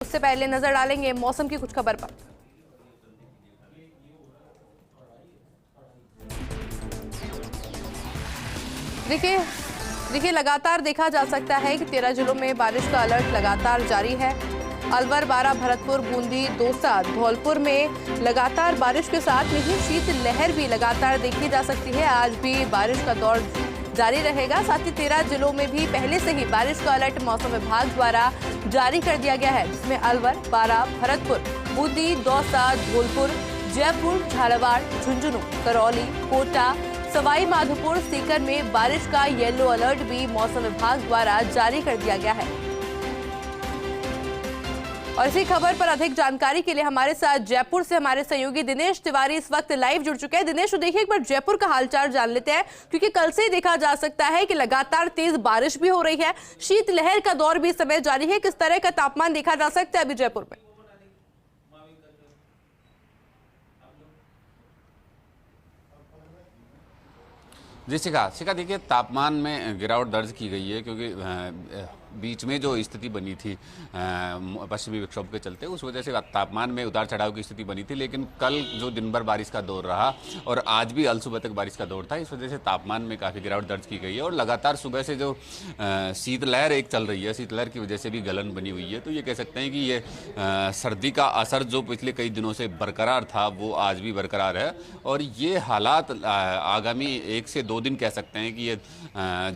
उससे पहले नजर डालेंगे मौसम की कुछ खबर पर। देखिए लगातार देखा जा सकता है कि 13 जिलों में बारिश का अलर्ट लगातार जारी है। अलवर, बारां, भरतपुर, बूंदी, दौसा, धौलपुर में लगातार बारिश के साथ में ही शीत लहर भी लगातार देखी जा सकती है। आज भी बारिश का दौर जारी रहेगा। साथ ही 13 जिलों में भी पहले से ही बारिश का अलर्ट मौसम विभाग द्वारा जारी कर दिया गया है, जिसमें अलवर, बारां, भरतपुर, बूंदी, दौसा, धौलपुर, जयपुर, झालावाड़, झुंझुनू, करौली, कोटा, सवाई माधोपुर, सीकर में बारिश का येलो अलर्ट भी मौसम विभाग द्वारा जारी कर दिया गया है। और इसी खबर पर अधिक जानकारी के लिए हमारे साथ जयपुर से हमारे सहयोगी दिनेश तिवारी इस वक्त लाइव जुड़ चुके हैं। दिनेश, तो देखिए एक बार जयपुर का हालचाल जान लेते हैं, क्योंकि कल से ही देखा जा सकता है कि लगातार तेज बारिश भी हो रही है, शीतलहर का दौर भी इस समय जारी है। किस तरह का तापमान देखा जा सकता है अभी जयपुर में? जी शिखा देखिए, तापमान में गिरावट दर्ज की गई है, क्योंकि बीच में जो स्थिति बनी थी पश्चिमी विक्षोभ के चलते, उस वजह से तापमान में उतार चढ़ाव की स्थिति बनी थी। लेकिन कल जो दिन भर बारिश का दौर रहा और आज भी अल सुबह तक बारिश का दौर था, इस वजह से तापमान में काफ़ी गिरावट दर्ज की गई है। और लगातार सुबह से जो शीतलहर एक चल रही है, शीतलहर की वजह से भी गलन बनी हुई है। तो ये कह सकते हैं कि ये सर्दी का असर जो पिछले कई दिनों से बरकरार था, वो आज भी बरकरार है। और ये हालात आगामी 1 से 2 दिन कह सकते हैं कि ये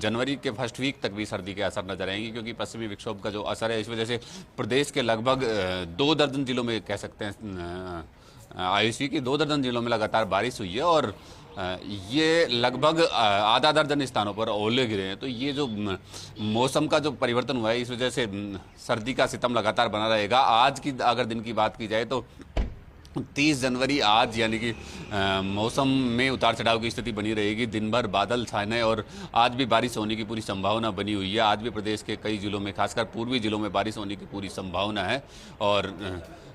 जनवरी के फर्स्ट वीक तक भी सर्दी के असर नजर आएंगे, क्योंकि पश्चिमी विक्षोभ का जो असर है, इस वजह से प्रदेश के लगभग 2 दर्जन जिलों में कह सकते हैं आयुषी की 2 दर्जन जिलों में लगातार बारिश हुई है। और ये लगभग आधा दर्जन स्थानों पर ओले गिरे हैं। तो ये जो मौसम का जो परिवर्तन हुआ है, इस वजह से सर्दी का सितम लगातार बना रहेगा। आज की अगर दिन की बात की जाए तो 30 जनवरी आज, यानी कि मौसम में उतार चढ़ाव की स्थिति बनी रहेगी। दिन भर बादल छाने और आज भी बारिश होने की पूरी संभावना बनी हुई है। आज भी प्रदेश के कई जिलों में, खासकर पूर्वी जिलों में बारिश होने की पूरी संभावना है। और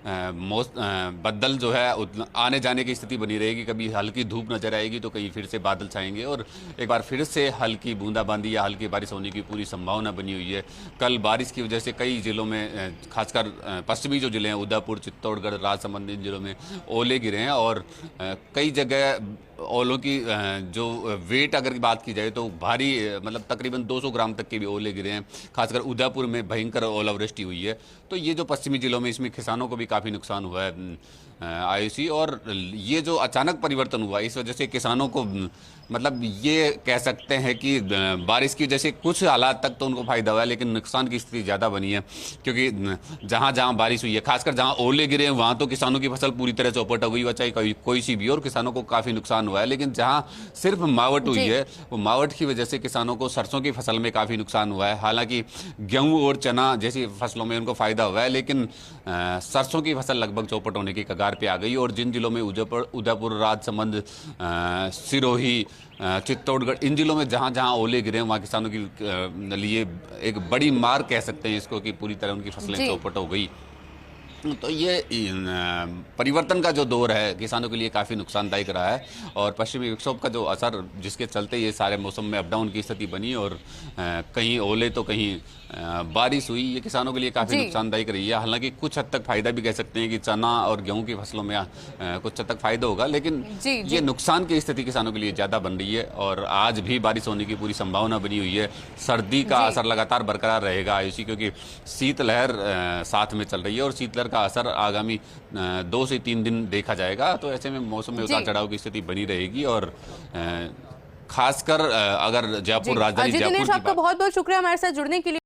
बदल जो है आने जाने की स्थिति बनी रहेगी। कभी हल्की धूप नजर आएगी तो कहीं फिर से बादल छाएंगे और एक बार फिर से हल्की बूंदाबांदी या हल्की बारिश होने की पूरी संभावना बनी हुई है। कल बारिश की वजह से कई जिलों में, खासकर पश्चिमी जो जिले हैं, उदयपुर, चित्तौड़गढ़, राजसमंद, इन जिलों में ओले गिरे हैं। और कई जगह ओलों की जो वेट अगर बात की जाए तो भारी, मतलब तकरीबन 200 ग्राम तक के भी ओले गिरे हैं। खासकर उदयपुर में भयंकर ओलावृष्टि हुई है। तो ये जो पश्चिमी जिलों में, इसमें किसानों को भी काफ़ी नुकसान हुआ है आयुषी। और ये जो अचानक परिवर्तन हुआ, इस वजह से किसानों को, मतलब ये कह सकते हैं कि बारिश की वजह से कुछ हालात तक तो उनको फायदा हुआ है, लेकिन नुकसान की स्थिति ज़्यादा बनी है। क्योंकि जहाँ जहाँ बारिश हुई है, खासकर जहाँ ओले गिरे हैं, वहाँ तो किसानों की फसल पूरी तरह चौपट हो गई, वह चाहे कोई सी भी, और किसानों को काफ़ी नुकसान हुआ है। लेकिन जहाँ सिर्फ मावट हुई है, वो मावट की वजह से किसानों को सरसों की फसल में काफ़ी नुकसान हुआ है। हालांकि गेहूँ और चना जैसी फसलों में उनको फायदा हुआ है, लेकिन सरसों की फसल लगभग चौपट होने की कगार पे आ गई। और जिन जिलों में उदयपुर, राजसमंद, सिरोही, चित्तौड़गढ़, इन जिलों में जहाँ जहाँ ओले गिरे हैं, वहाँ किसानों के लिए एक बड़ी मार कह सकते हैं इसको, कि पूरी तरह उनकी फसलें चौपट हो गई। तो ये परिवर्तन का जो दौर है, किसानों के लिए काफ़ी नुकसानदायक रहा है। और पश्चिमी विक्षोभ का जो असर, जिसके चलते ये सारे मौसम में अप डाउन की स्थिति बनी और कहीं ओले तो कहीं बारिश हुई, ये किसानों के लिए काफ़ी नुकसानदायक रही है। हालांकि कुछ हद तक फायदा भी कह सकते हैं कि चना और गेहूं की फसलों में कुछ हद तक फायदा होगा, लेकिन ये नुकसान की स्थिति किसानों के लिए ज़्यादा बन रही है। और आज भी बारिश होने की पूरी संभावना बनी हुई है। सर्दी का असर लगातार बरकरार रहेगा आयुषी, क्योंकि शीतलहर साथ में चल रही है और शीतलहर का असर आगामी 2 से 3 दिन देखा जाएगा। तो ऐसे में मौसम में उतार चढ़ाव की स्थिति बनी रहेगी। और खासकर अगर जयपुर, राजधानी जयपुर की आपका बहुत बहुत शुक्रिया हमारे साथ जुड़ने के लिए।